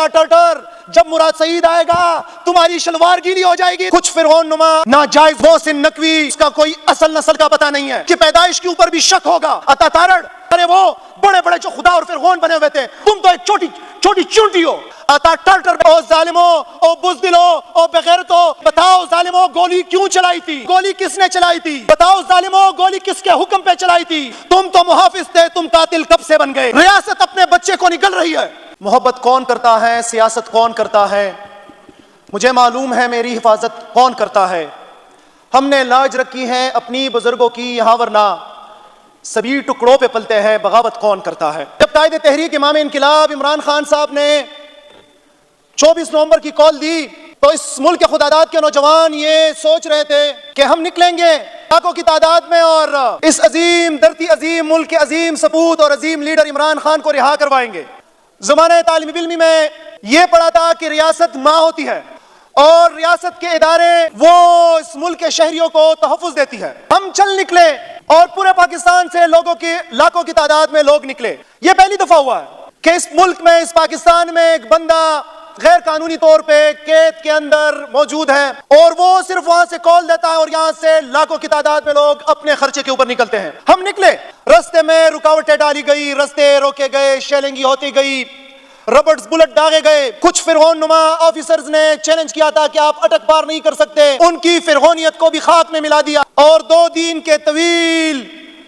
عطا ٹرٹر جب مراد سعید آئے گا تمہاری شلوار گیلی ہو جائے گی. کچھ فرعون نما ناجائز محسن نقوی اس کا کوئی اصل نسل کا پتہ نہیں ہے کہ پیدائش کے اوپر بھی شک ہوگا. عطا تارڑ ارے وہ بڑے بڑے جو خدا اور فرعون بنے ہوئے تھے, تم تو ایک چھوٹی چھوٹی چونٹی ہو. عطا ٹرٹر او ظالمو او بزدلو او بغیرتو, بتاؤ ظالمو گولی کیوں چلائی تھی؟ گولی کس نے چلائی تھی؟ بتاؤ ظالمو گولی کس کے حکم پہ چلائی تھی؟ تم تو محافظ تھے, تم قاتل کب سے بن گئے؟ ریاست اپنے بچے کو نگل رہی ہے. محبت کون کرتا ہے, سیاست کون کرتا ہے, مجھے معلوم ہے میری حفاظت کون کرتا ہے. ہم نے لاج رکھی ہے اپنی بزرگوں کی یہاں, ورنہ سبھی ٹکڑوں پہ پلتے ہیں, بغاوت کون کرتا ہے. جب قائد تحریک امام انقلاب عمران خان صاحب نے 24 نومبر کی کال دی تو اس ملک کے خداداد کے نوجوان یہ سوچ رہے تھے کہ ہم نکلیں گے لاکھوں کی تعداد میں اور اس عظیم دھرتی عظیم ملک کے عظیم سپوت اور عظیم لیڈر عمران خان کو رہا کروائیں گے. زمانہ تعلیم علمی میں یہ پڑھا تھا کہ ریاست ماں ہوتی ہے اور ریاست کے ادارے وہ اس ملک کے شہریوں کو تحفظ دیتی ہے. ہم چل نکلے اور پورے پاکستان سے لوگوں کی لاکھوں کی تعداد میں لوگ نکلے. یہ پہلی دفعہ ہوا ہے کہ اس ملک میں اس پاکستان میں ایک بندہ غیر قانونی طور پہ قید کے اندر موجود ہے اور وہ صرف وہاں سے کال دیتا ہے اور یہاں سے لاکھوں کی تعداد میں لوگ اپنے خرچے کے اوپر نکلتے ہیں. ہم نکلے, رستے میں رکاوٹیں ڈالی گئی, رستے روکے گئے, شیلنگی ہوتی گئی, ربڑز بلٹ داغے گئے. کچھ فرعون نما آفیسرز نے چیلنج کیا تھا کہ آپ اٹک پار نہیں کر سکتے, ان کی فرعونیت کو بھی خاک میں ملا دیا. اور 2 دن کے طویل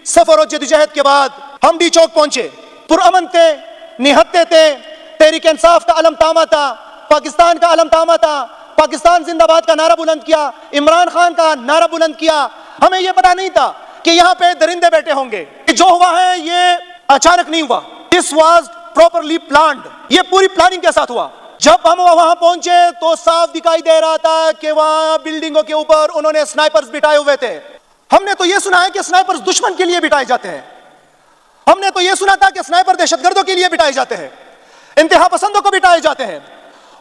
سفر و جدوجہد کے بعد ہم ڈی چوک پہنچے. پرامن تھے, نہتے تھے, تحریک انصاف کا علم تاما تھا, پاکستان کا علم تاما تھا, پاکستان زندہ باد کا نعرہ بلند کیا, عمران خان کا نعرہ بلند کیا. ہمیں یہ پتا نہیں تھا کہ یہاں پہ درندے بیٹھے ہوں گے. جو ہوا ہے یہ اچانک نہیں ہوا, دس واز پراپرلی پلانڈ, یہ پوری پلاننگ کے ساتھ ہوا. جب ہم وہاں پہنچے تو صاف دکھائی دے رہا تھا کہ وہاں بلڈنگوں کے اوپر انہوں نے سنائپرز بٹھائے ہوئے تھے. ہم نے تو یہ سنا ہے کہ سنائپرز دشمن کے لیے بٹھائے جاتے ہیں, ہم نے تو یہ سنا تھا کہ سنائپر دہشت گردوں کے لیے بٹھائے جاتے ہیں, انتہا پسندوں کو بٹھائے جاتے ہیں,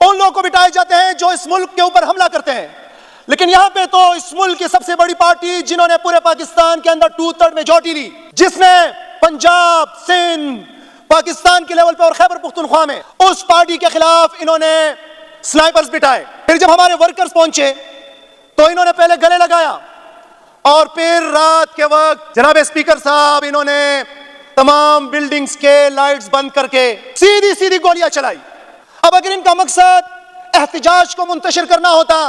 ان لوگوں کو بٹھائے جاتے ہیں جو اس ملک کے اوپر حملہ کرتے ہیں. لیکن یہاں پہ تو اس ملک کی سب سے بڑی پارٹی جنہوں نے پورے پاکستان کے اندر 2/3 میجورٹی لی, جس نے پنجاب, سندھ, پاکستان کے لیول پہ اور خیبر پختونخوا میں اس پارٹی کے خلاف انہوں نے سنائپرز بٹھائے. پھر جب ہمارے ورکرز پہنچے تو انہوں نے پہلے گلے لگایا اور پھر رات کے وقت جناب اسپیکر صاحب انہوں نے تمام بلڈنگز کے لائٹس بند کر کے سیدھی سیدھی گولیاں چلائی. اب اگر ان کا مقصد احتجاج کو منتشر کرنا ہوتا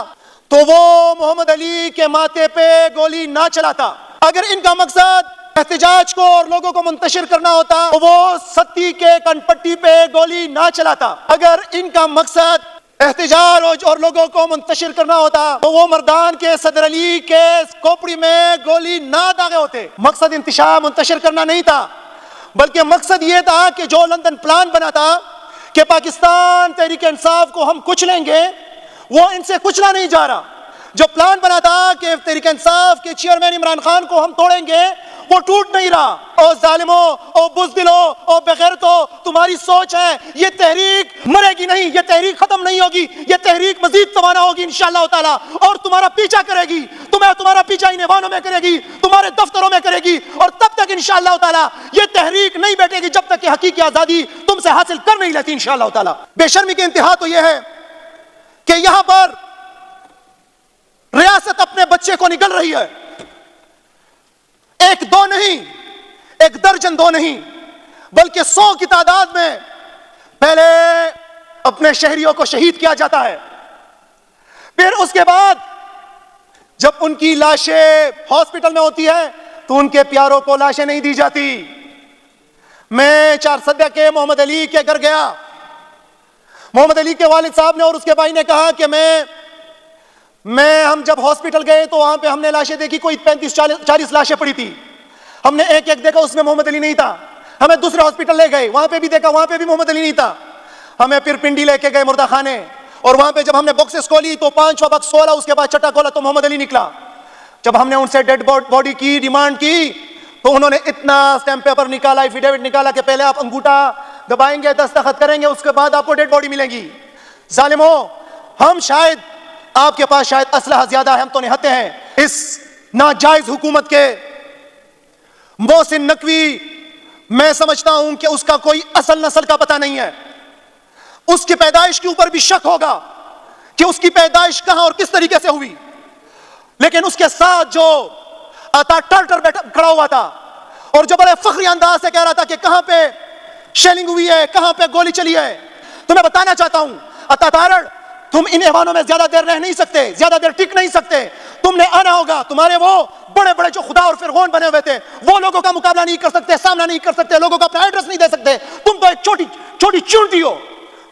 تو وہ محمد علی کے ماتھے پہ گولی نہ چلاتا. اگر ان کا مقصد احتجاج کو اور لوگوں کو منتشر کرنا ہوتا تو وہ ستی کے کنپٹی پہ گولی نہ چلاتا. اگر ان کا مقصد احتجاج اور لوگوں کو منتشر کرنا ہوتا تو وہ مردان کے صدر علی کے کھوپڑی میں گولی نہ داغے ہوتے. مقصد انتشار منتشر کرنا نہیں تھا, بلکہ مقصد یہ تھا کہ جو لندن پلان بنا تھا کہ پاکستان تحریک انصاف کو ہم کچھ لیں گے, وہ ان سے کچلا نہیں جا رہا. جو پلان بنا تھا کہ تحریک انصاف کے چیئرمین عمران خان کو ہم توڑیں گے, وہ ٹوٹ نہیں رہا. او ظالمو, او بزدلو, او بغیرتو, تمہاری سوچ ہے یہ تحریک مرے گی نہیں, یہ تحریک ختم نہیں ہوگی, یہ تحریک مزید توانا ہوگی انشاءاللہ تعالی اور تمہارا پیچھا کرے گی, تمہارا پیچھا ان ایوانوں میں کرے گی, تمہارے دفتروں میں کرے گی, اور تب تک انشاءاللہ تعالی یہ تحریک نہیں بیٹھے گی جب تک کہ حقیقی آزادی تم سے حاصل کر نہیں لیتی انشاءاللہ تعالی. بے شرمی کی انتہا تو یہ ہے کہ یہاں پر ریاست اپنے بچے کو نگل رہی ہے. 1 2 نہیں, 1 درجن 2 نہیں, بلکہ 100 کی تعداد میں پہلے اپنے شہریوں کو شہید کیا جاتا ہے. پھر اس کے بعد جب ان کی لاشیں ہاسپٹل میں ہوتی ہے تو ان کے پیاروں کو لاشیں نہیں دی جاتی. میں 4 سدہ کے محمد علی کے گھر گیا. محمد علی کے والد صاحب نے اور اس کے بھائی نے کہا کہ ہم جب ہاسپٹل گئے تو وہاں پہ ہم نے لاشیں دیکھی, کوئی 35-40 لاشیں پڑی تھی. ہم نے ایک دیکھا, اس میں محمد علی نہیں تھا. ہمیں دوسرے ہاسپٹل لے گئے, وہاں پہ بھی دیکھا, وہاں پہ بھی محمد علی نہیں تھا. ہمیں پھر پنڈی لے کے گئے مردہ خانے, اور وہاں پہ جب ہم نے باکسز کھولی تو 5 باکس کھولا, اس کے بعد چٹا کھولا تو محمد علی نکلا. جب ہم نے ان سے ڈیڈ باڈی کی ڈیمانڈ کی تو انہوں نے اتنا اسٹیمپ پیپر نکالا, ایفیڈیوٹ نکالا کہ پہلے آپ انگوٹھا دبائیں گے, دستخط کریں گے, اس کے بعد آپ کو ڈیڈ باڈی ملے گی. ظالمو, ہم شاید آپ کے پاس شاید اسلحہ زیادہ ہے, ہم تو نہتے ہیں. اس ناجائز حکومت کے محسن نقوی, میں سمجھتا ہوں کہ اس کا کوئی اصل نسل کا پتہ نہیں ہے. اس کی پیدائش کے اوپر بھی شک ہوگا کہ اس کی پیدائش کہاں اور کس طریقے سے ہوئی. لیکن اس کے ساتھ جو آتا ٹرٹر کھڑا ہوا تھا اور جو بڑے فخری انداز سے کہہ رہا تھا کہ کہاں پہ شیلنگ ہوئی ہے, کہاں پہ گولی چلی ہے, تو میں بتانا چاہتا ہوں آتا تارڑ, تم ان ایوانوں میں زیادہ دیر رہ نہیں سکتے, زیادہ دیر ٹک نہیں سکتے. تم نے آنا ہوگا. تمہارے وہ بڑے بڑے جو خدا اور فرعون بنے ہوئے تھے, وہ لوگوں کا مقابلہ نہیں کر سکتے, سامنا نہیں کر سکتے, لوگوں کا اپنا ایڈریس نہیں دے سکتے. تم تو ایک چھوٹی چونٹی ہو.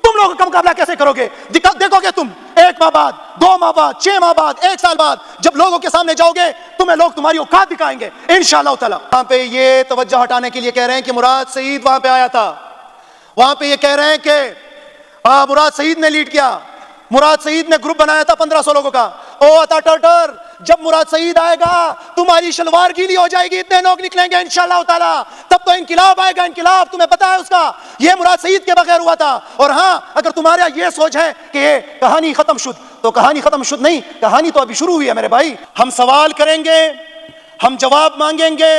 تم لوگوں کا مقابلہ کیسے کرو گے؟ دیکھو گے تم 1 ماہ بعد, 2 ماہ بعد, 6 ماہ بعد, 1 سال بعد جب لوگوں کے سامنے جاؤ گے, تمہیں لوگ تمہاری اوقات دکھائیں گے انشاءاللہ تعالی. وہاں پہ یہ توجہ ہٹانے کے لیے کہہ رہے ہیں کہ مراد سعید وہاں پہ آیا تھا. وہاں پہ یہ کہہ رہے ہیں کہ مراد سعید نے لیڈ کیا, مراد سعید نے گروپ بنایا تھا 1500 لوگوں کا. او عطا ٹرٹر, جب مراد سعید آئے گا تمہاری شلوار گیلی ہو جائے گی, اتنے لوگ نکلیں گے انشاءاللہ تعالی. تب تو انقلاب آئے گا, انقلاب تمہیں پتا ہے اس کا. یہ مراد سعید کے بغیر ہوا تھا. اور ہاں, اگر تمہارا یہ سوچ ہے کہ یہ کہانی ختم شد, تو کہانی ختم شد نہیں, کہانی تو ابھی شروع ہوئی ہے میرے بھائی. ہم سوال کریں گے, ہم جواب مانگیں گے,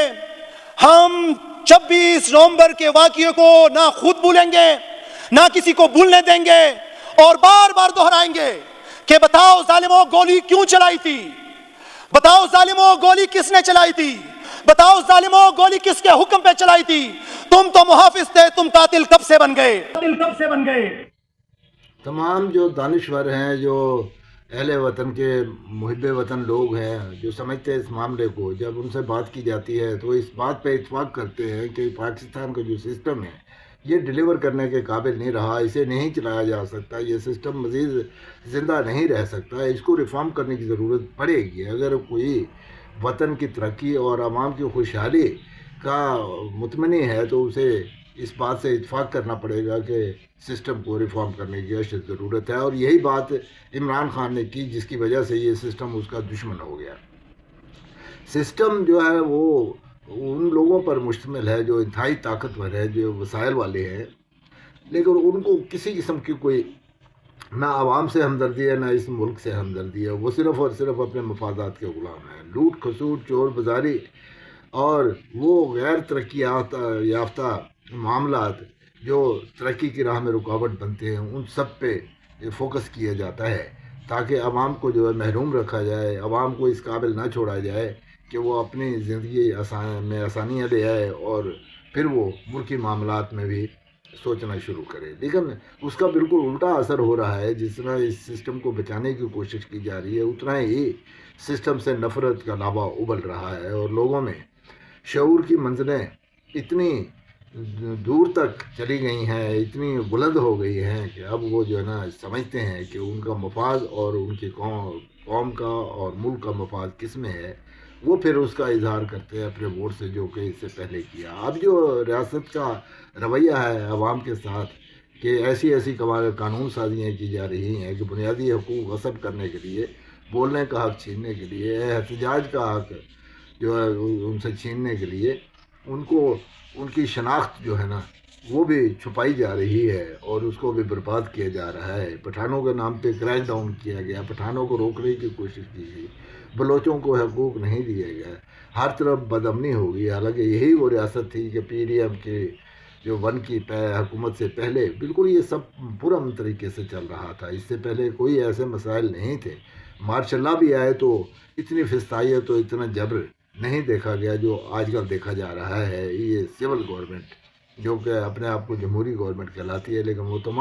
ہم 26 نومبر کے واقعے کو نہ خود بھولیں گے, نہ کسی کو بھولنے دیں گے, اور بار بار دہرائیں گے کہ بتاؤ ظالموں گولی کیوں چلائی تھی, بتاؤ ظالموں گولی کس نے چلائی تھی, بتاؤ ظالموں گولی کس کے حکم پہ چلائی تھی. تم تو محافظ تھے, تم قاتل کب سے بن گئے. تمام جو دانشور ہیں, جو اہل وطن کے محب وطن لوگ ہیں, جو سمجھتے ہیں اس معاملے کو, جب ان سے بات کی جاتی ہے تو اس بات پہ اتفاق کرتے ہیں کہ پاکستان کا جو سسٹم ہے یہ ڈیلیور کرنے کے قابل نہیں رہا, اسے نہیں چلایا جا سکتا, یہ سسٹم مزید زندہ نہیں رہ سکتا, اس کو ریفارم کرنے کی ضرورت پڑے گی. اگر کوئی وطن کی ترقی اور عوام کی خوشحالی کا مطمئن ہے تو اسے اس بات سے اتفاق کرنا پڑے گا کہ سسٹم کو ریفارم کرنے کی اشد ضرورت ہے. اور یہی بات عمران خان نے کی, جس کی وجہ سے یہ سسٹم اس کا دشمن ہو گیا. سسٹم جو ہے وہ ان لوگوں پر مشتمل ہے جو انتہائی طاقتور ہے, جو وسائل والے ہیں, لیکن ان کو کسی قسم کی کوئی نہ عوام سے ہمدردی ہے, نہ اس ملک سے ہمدردی ہے. وہ صرف اور صرف اپنے مفادات کے غلام ہیں. لوٹ کھسوٹ, چور بازاری اور وہ غیر ترقی یافتہ معاملات جو ترقی کی راہ میں رکاوٹ بنتے ہیں, ان سب پہ فوکس کیا جاتا ہے تاکہ عوام کو جو ہے محروم رکھا جائے, عوام کو اس قابل نہ چھوڑا جائے کہ وہ اپنی زندگی میں آسانیاں لے آئے اور پھر وہ ملکی معاملات میں بھی سوچنا شروع کرے. لیکن اس کا بالکل الٹا اثر ہو رہا ہے. جس طرح اس سسٹم کو بچانے کی کوشش کی جا رہی ہے, اتنا ہی سسٹم سے نفرت کا لابہ ابل رہا ہے, اور لوگوں میں شعور کی منزلیں اتنی دور تک چلی گئی ہیں, اتنی بلند ہو گئی ہیں کہ اب وہ جو ہے نا سمجھتے ہیں کہ ان کا مفاد اور ان کی قوم کا اور ملک کا مفاد کس میں ہے. وہ پھر اس کا اظہار کرتے ہیں اپنے ووٹ سے, جو کہ اس سے پہلے کیا. اب جو ریاست کا رویہ ہے عوام کے ساتھ کہ ایسی قانون سازیاں کی جا رہی ہیں کہ بنیادی حقوق غصب کرنے کے لیے, بولنے کا حق چھیننے کے لیے, احتجاج کا حق جو ہے ان سے چھیننے کے لیے, ان کو ان کی شناخت جو ہے نا وہ بھی چھپائی جا رہی ہے اور اس کو بھی برباد کیا جا رہا ہے. پٹھانوں کے نام پہ کریک ڈاؤن کیا گیا, پٹھانوں کو روکنے کی کوشش کی گئی, بلوچوں کو حقوق نہیں دیے گئے, ہر طرف بدامنی ہو گئی. حالانکہ یہی وہ ریاست تھی کہ پی ڈی ایم کے جو ون کی حکومت سے پہلے بالکل یہ سب پرامن طریقے سے چل رہا تھا. اس سے پہلے کوئی ایسے مسائل نہیں تھے. مارشاء اللہ بھی آئے تو اتنی فستائیت اور اتنا جبر نہیں دیکھا گیا جو آج کل دیکھا جا رہا ہے. یہ سول گورنمنٹ جو کہ اپنے آپ کو جمہوری گورنمنٹ کہلاتی ہے, لیکن وہ تمام